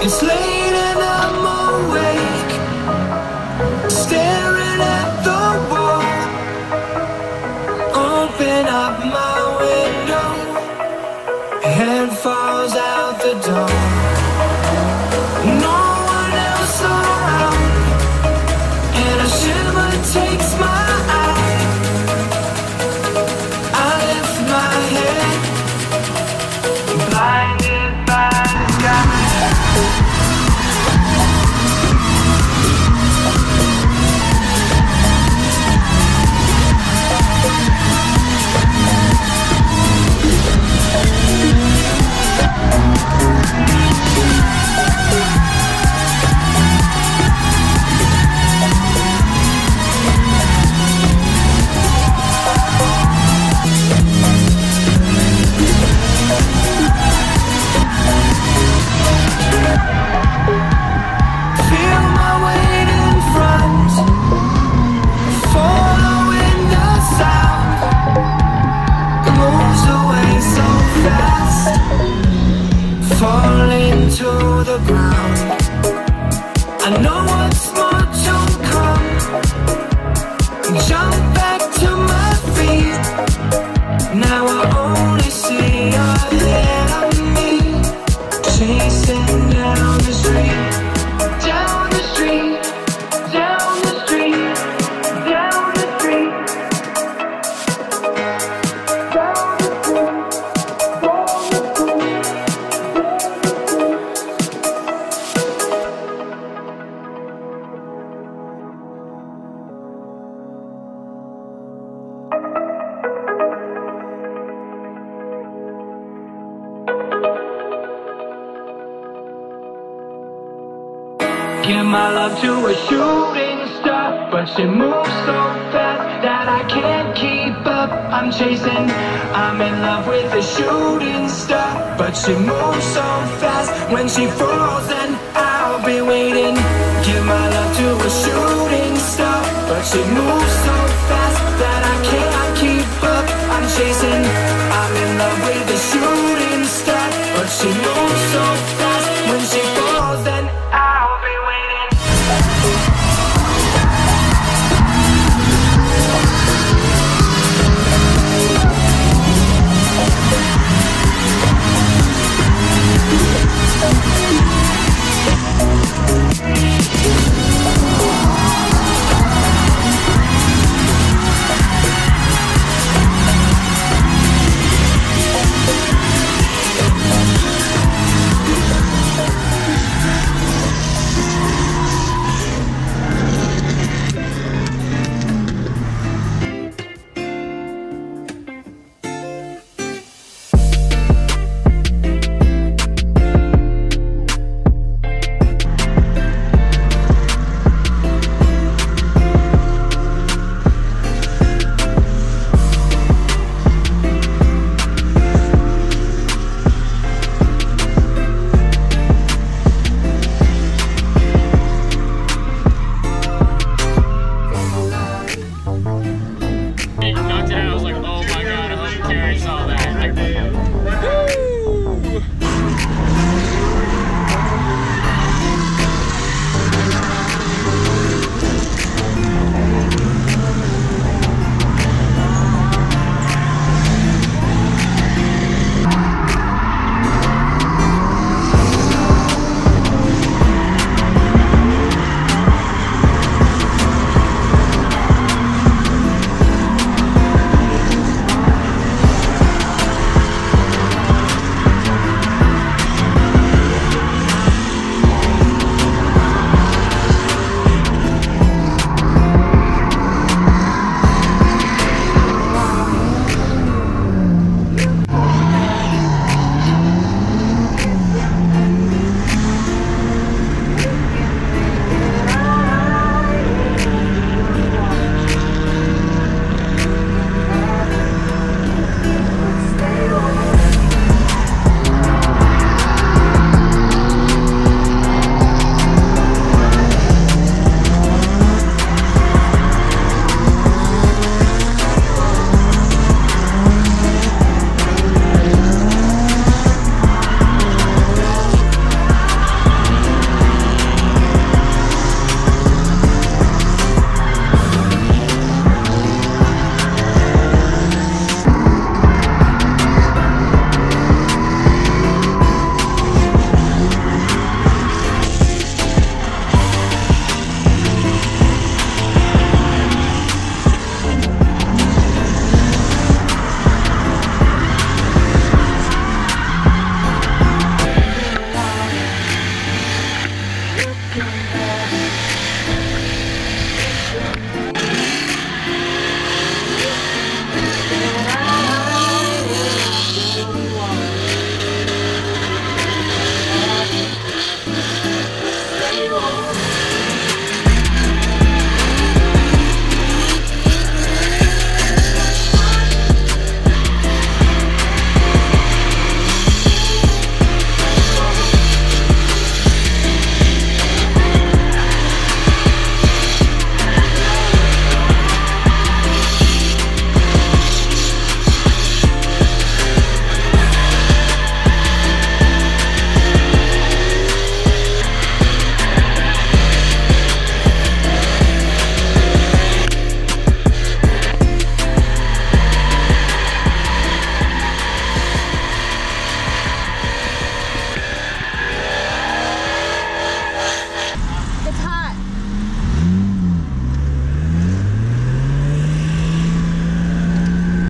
It's late and I'm awake, staring at the wall. Open up my window, head falls out the door. No one else around, and a shimmer takes my eye. I lift my head, blinded by the sky. Feel my weight in front, following the sound. It moves away so fast, falling to the ground. I know what's more to come. Jump back to my feet. Now I only see ahead of me, chasing down the street, down the street, down the street, down the street, down the street, give my love to a shooting star, but she moves so fast that I can't keep up. I'm chasing, I'm in love with a shooting star, but she moves so fast. When she falls, then I'll be waiting. Give my love to a shooting star, but she moves so